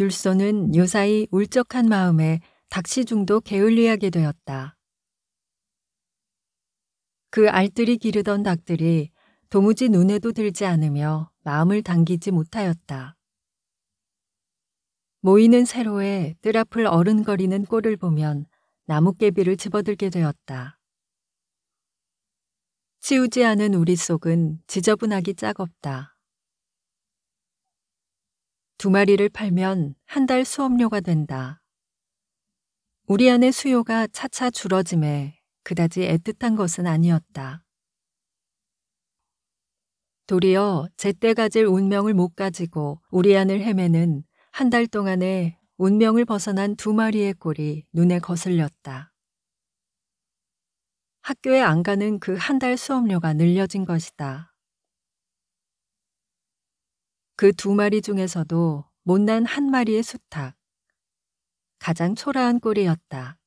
율소는 요사이 울적한 마음에 닥시중도 게을리하게 되었다. 그 알뜰히 기르던 닭들이 도무지 눈에도 들지 않으며 마음을 당기지 못하였다. 모이는 세로에 뜰 앞을 어른거리는 꼴을 보면 나뭇개비를 집어들게 되었다. 치우지 않은 우리 속은 지저분하기 짝없다. 2마리를 팔면 한 달 수업료가 된다. 우리 안의 수요가 차차 줄어짐에 그다지 애틋한 것은 아니었다. 도리어 제때 가질 운명을 못 가지고 우리 안을 헤매는 한 달 동안에 운명을 벗어난 2마리의 꼴이 눈에 거슬렸다. 학교에 안 가는 그 한 달 수업료가 늘려진 것이다. 그 2마리 중에서도 못난 1마리의 수탉, 가장 초라한 꼴이었다.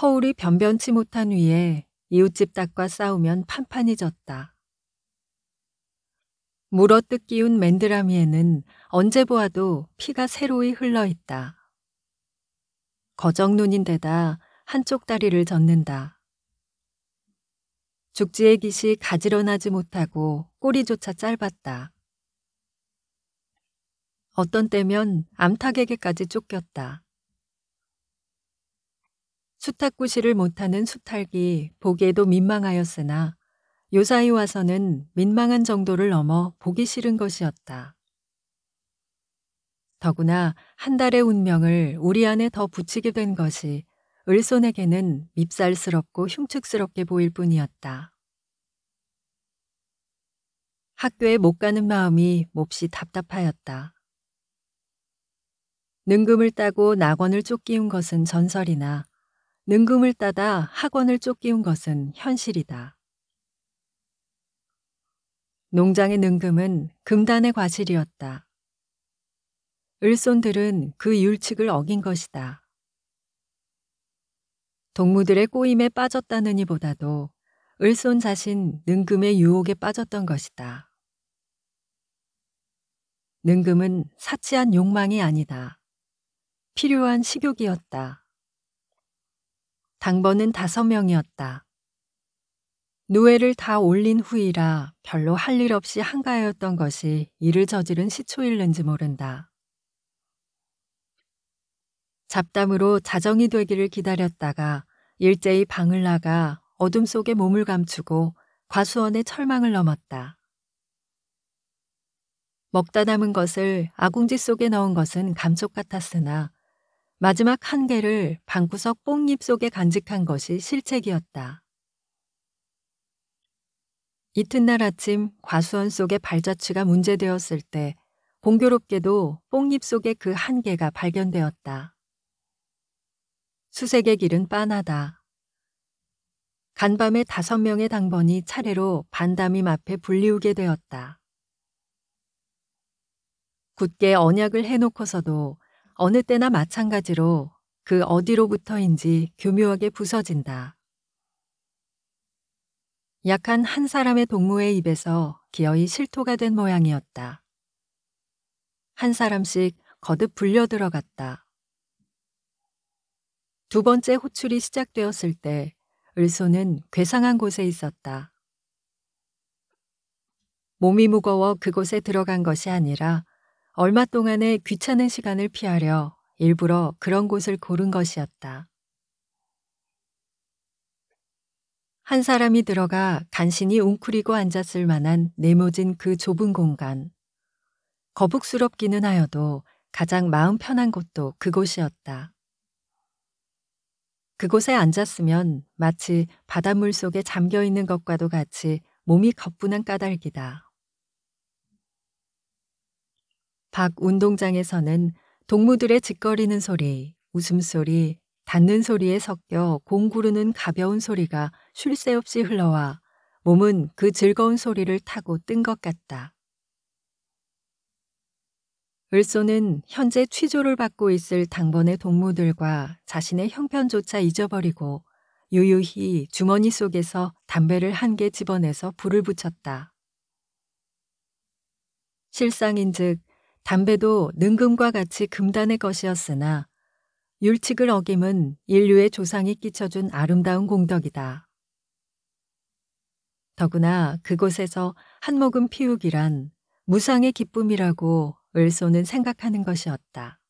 허울이 변변치 못한 위에 이웃집 닭과 싸우면 판판이 졌다. 물어뜯 기운 맨드라미에는 언제 보아도 피가 새로이 흘러있다. 거적눈인데다 한쪽 다리를 젓는다. 죽지의 깃이 가지런하지 못하고 꼬리조차 짧았다. 어떤 때면 암탉에게까지 쫓겼다. 수탉구실을 못하는 수탉이 보기에도 민망하였으나 요사이 와서는 민망한 정도를 넘어 보기 싫은 것이었다. 더구나 한 달의 운명을 우리 안에 더 붙이게 된 것이 을손에게는 밉살스럽고 흉측스럽게 보일 뿐이었다. 학교에 못 가는 마음이 몹시 답답하였다. 능금을 따고 낙원을 쫓기운 것은 전설이나 능금을 따다 학원을 쫓기운 것은 현실이다. 농장의 능금은 금단의 과실이었다. 을손들은 그 율칙을 어긴 것이다. 동무들의 꼬임에 빠졌다느니 보다도 을손 자신 능금의 유혹에 빠졌던 것이다. 능금은 사치한 욕망이 아니다. 필요한 식욕이었다. 당번은 5명이었다. 누에를 다 올린 후이라 별로 할 일 없이 한가하였던 것이 이를 저지른 시초일는지 모른다. 잡담으로 자정이 되기를 기다렸다가 일제히 방을 나가 어둠 속에 몸을 감추고 과수원의 철망을 넘었다. 먹다 남은 것을 아궁지 속에 넣은 것은 감쪽 같았으나 마지막 한 개를 방구석 뽕잎 속에 간직한 것이 실책이었다. 이튿날 아침 과수원 속의 발자취가 문제되었을 때 공교롭게도 뽕잎 속의 그 한 개가 발견되었다. 수색의 길은 빤하다. 간밤에 5명의 당번이 차례로 반담임 앞에 불리우게 되었다. 굳게 언약을 해놓고서도 어느 때나 마찬가지로 그 어디로부터인지 교묘하게 부서진다. 약한 한 사람의 동무의 입에서 기어이 실토가 된 모양이었다. 한 사람씩 거듭 불려 들어갔다. 2번째 호출이 시작되었을 때 을소는 괴상한 곳에 있었다. 몸이 무거워 그곳에 들어간 것이 아니라 얼마 동안의 귀찮은 시간을 피하려 일부러 그런 곳을 고른 것이었다. 한 사람이 들어가 간신히 웅크리고 앉았을 만한 네모진 그 좁은 공간. 거북스럽기는 하여도 가장 마음 편한 곳도 그곳이었다. 그곳에 앉았으면 마치 바닷물 속에 잠겨있는 것과도 같이 몸이 거뿐한 까닭이다. 밖 운동장에서는 동무들의 짓거리는 소리, 웃음소리, 닿는 소리에 섞여 공구르는 가벼운 소리가 쉴 새 없이 흘러와 몸은 그 즐거운 소리를 타고 뜬 것 같다. 을소는 현재 취조를 받고 있을 당번의 동무들과 자신의 형편조차 잊어버리고 유유히 주머니 속에서 담배를 한 개 집어내서 불을 붙였다. 실상인즉 담배도 능금과 같이 금단의 것이었으나 율칙을 어김은 인류의 조상이 끼쳐준 아름다운 공덕이다. 더구나 그곳에서 한 모금 피우기란 무상의 기쁨이라고 을소는 생각하는 것이었다.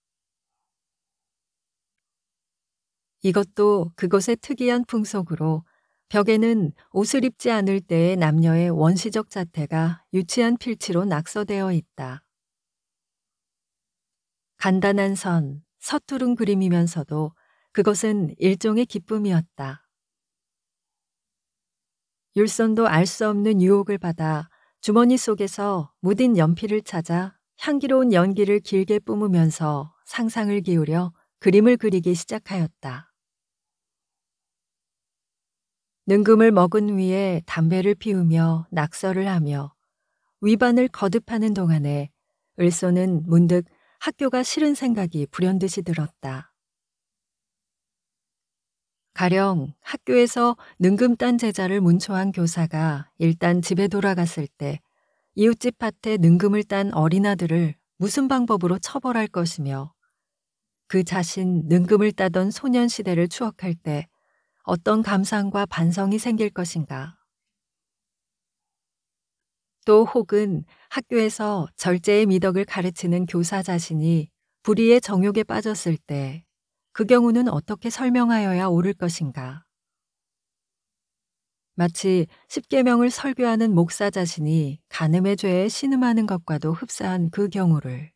이것도 그곳의 특이한 풍속으로 벽에는 옷을 입지 않을 때의 남녀의 원시적 자태가 유치한 필치로 낙서되어 있다. 간단한 선, 서투른 그림이면서도 그것은 일종의 기쁨이었다. 율선도 알 수 없는 유혹을 받아 주머니 속에서 묻은 연필을 찾아 향기로운 연기를 길게 뿜으면서 상상을 기울여 그림을 그리기 시작하였다. 능금을 먹은 위에 담배를 피우며 낙서를 하며 위반을 거듭하는 동안에 을소는 문득 학교가 싫은 생각이 불현듯이 들었다. 가령 학교에서 능금 딴 제자를 문초한 교사가 일단 집에 돌아갔을 때 이웃집 밭에 능금을 딴 어린아들을 무슨 방법으로 처벌할 것이며 그 자신 능금을 따던 소년 시대를 추억할 때 어떤 감상과 반성이 생길 것인가. 또 혹은 학교에서 절제의 미덕을 가르치는 교사 자신이 불의의 정욕에 빠졌을 때 그 경우는 어떻게 설명하여야 옳을 것인가. 마치 십계명을 설교하는 목사 자신이 간음의 죄에 신음하는 것과도 흡사한 그 경우를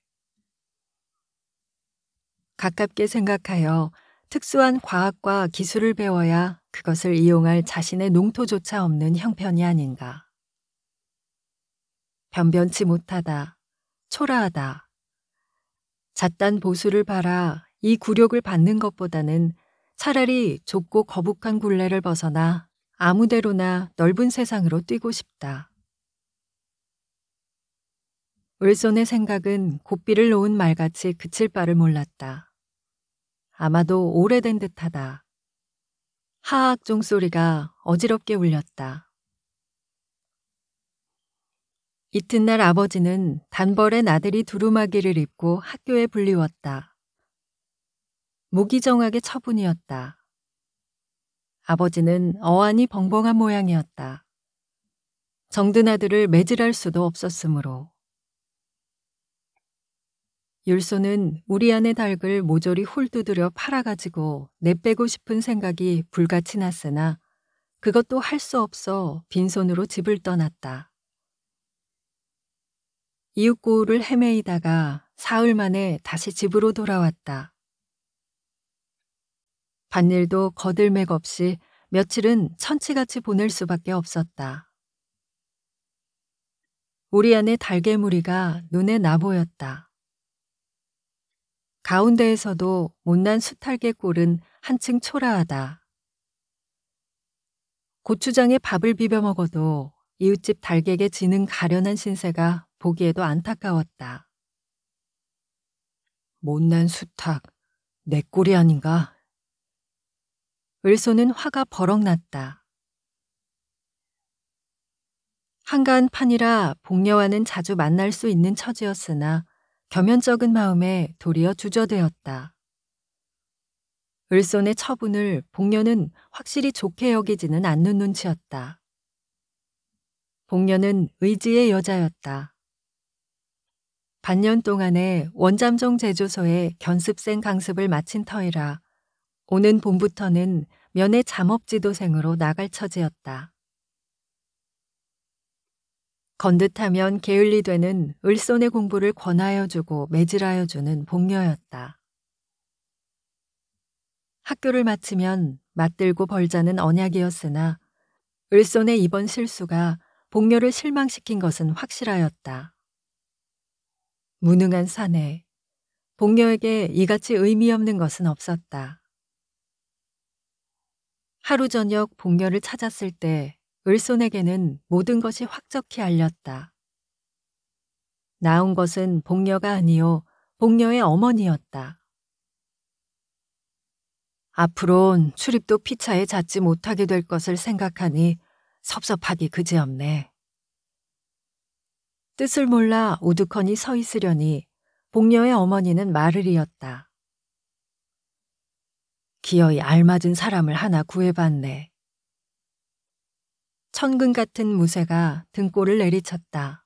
가깝게 생각하여 특수한 과학과 기술을 배워야 그것을 이용할 자신의 농토조차 없는 형편이 아닌가. 변변치 못하다, 초라하다. 잣단 보수를 바라 이 굴욕을 받는 것보다는 차라리 좁고 거북한 굴레를 벗어나 아무데로나 넓은 세상으로 뛰고 싶다. 을손의 생각은 고삐를 놓은 말같이 그칠 바를 몰랐다. 아마도 오래된 듯하다. 하악 종소리가 어지럽게 울렸다. 이튿날 아버지는 단벌의 나들이 두루마기를 입고 학교에 불리웠다. 무기정하게 처분이었다. 아버지는 어안이 벙벙한 모양이었다. 정든 아들을 매질할 수도 없었으므로. 율소는 우리 안의 닭을 모조리 홀두드려 팔아가지고 내빼고 싶은 생각이 불같이 났으나 그것도 할 수 없어 빈손으로 집을 떠났다. 이웃고을을 헤매이다가 사흘 만에 다시 집으로 돌아왔다. 밭일도 거들맥 없이 며칠은 천치같이 보낼 수밖에 없었다. 우리 안의 달개무리가 눈에 나보였다. 가운데에서도 못난 수탈개 꼴은 한층 초라하다. 고추장에 밥을 비벼 먹어도 이웃집 달객의 지능 가련한 신세가 보기에도 안타까웠다. 못난 수탉, 내 꼴이 아닌가? 을소는 화가 버럭 났다. 한가한 판이라 복녀와는 자주 만날 수 있는 처지였으나 겸연쩍은 마음에 도리어 주저되었다. 을손의 처분을 복녀는 확실히 좋게 여기지는 않는 눈치였다. 복녀는 의지의 여자였다. 반년 동안의 원잠정 제조소의 견습생 강습을 마친 터이라 오는 봄부터는 면회 잠업지도생으로 나갈 처지였다. 건듯하면 게을리 되는 을손의 공부를 권하여주고 매질하여주는 복녀였다. 학교를 마치면 맞들고 벌자는 언약이었으나 을손의 이번 실수가 복녀를 실망시킨 것은 확실하였다. 무능한 사내, 복녀에게 이같이 의미 없는 것은 없었다. 하루 저녁 복녀를 찾았을 때 을손에게는 모든 것이 확적히 알렸다. 나온 것은 복녀가 아니요 복녀의 어머니였다. 앞으론 출입도 피차에 잦지 못하게 될 것을 생각하니 섭섭하기 그지없네. 뜻을 몰라 우두커니 서 있으려니 복녀의 어머니는 말을 이었다. 기어이 알맞은 사람을 하나 구해봤네. 천근 같은 무쇠가 등골을 내리쳤다.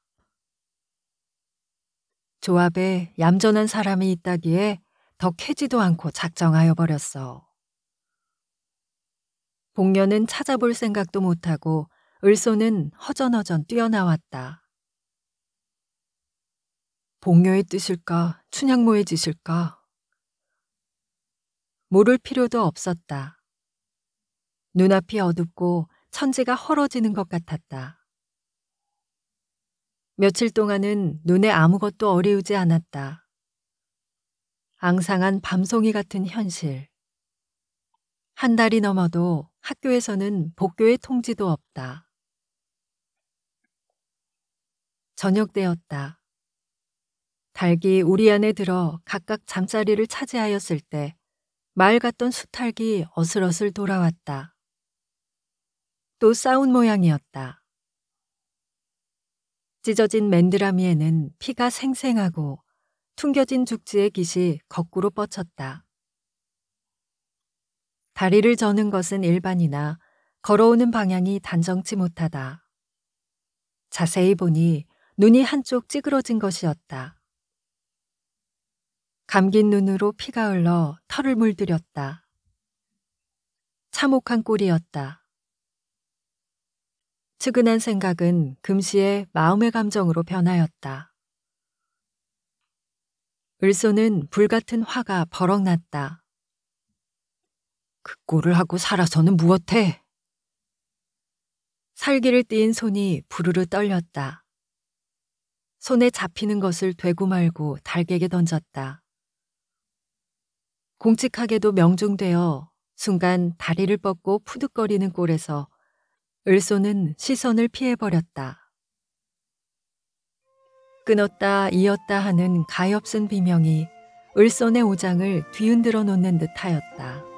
조합에 얌전한 사람이 있다기에 더 캐지도 않고 작정하여 버렸어. 복녀는 찾아볼 생각도 못하고 을소는 허전허전 뛰어나왔다. 복녀의 뜻일까, 춘향모의 짓일까? 모를 필요도 없었다. 눈앞이 어둡고 천지가 헐어지는 것 같았다. 며칠 동안은 눈에 아무것도 어리우지 않았다. 앙상한 밤송이 같은 현실. 한 달이 넘어도 학교에서는 복교의 통지도 없다. 저녁 때였다. 닭이 우리 안에 들어 각각 잠자리를 차지하였을 때 마을 갔던 수탉이 어슬어슬 돌아왔다. 또 싸운 모양이었다. 찢어진 맨드라미에는 피가 생생하고 퉁겨진 죽지의 깃이 거꾸로 뻗쳤다. 다리를 저는 것은 일반이나 걸어오는 방향이 단정치 못하다. 자세히 보니 눈이 한쪽 찌그러진 것이었다. 감긴 눈으로 피가 흘러 털을 물들였다. 참혹한 꼴이었다. 측은한 생각은 금시에 마음의 감정으로 변하였다. 을소는 불같은 화가 버럭 났다. 그 꼴을 하고 살아서는 무엇해? 살기를 띠인 손이 부르르 떨렸다. 손에 잡히는 것을 되고 말고 닭에게 던졌다. 공직하게도 명중되어 순간 다리를 뻗고 푸득거리는 꼴에서 을소는 시선을 피해버렸다. 끊었다 이었다 하는 가엾은 비명이 을손의 오장을 뒤흔들어 놓는 듯 하였다.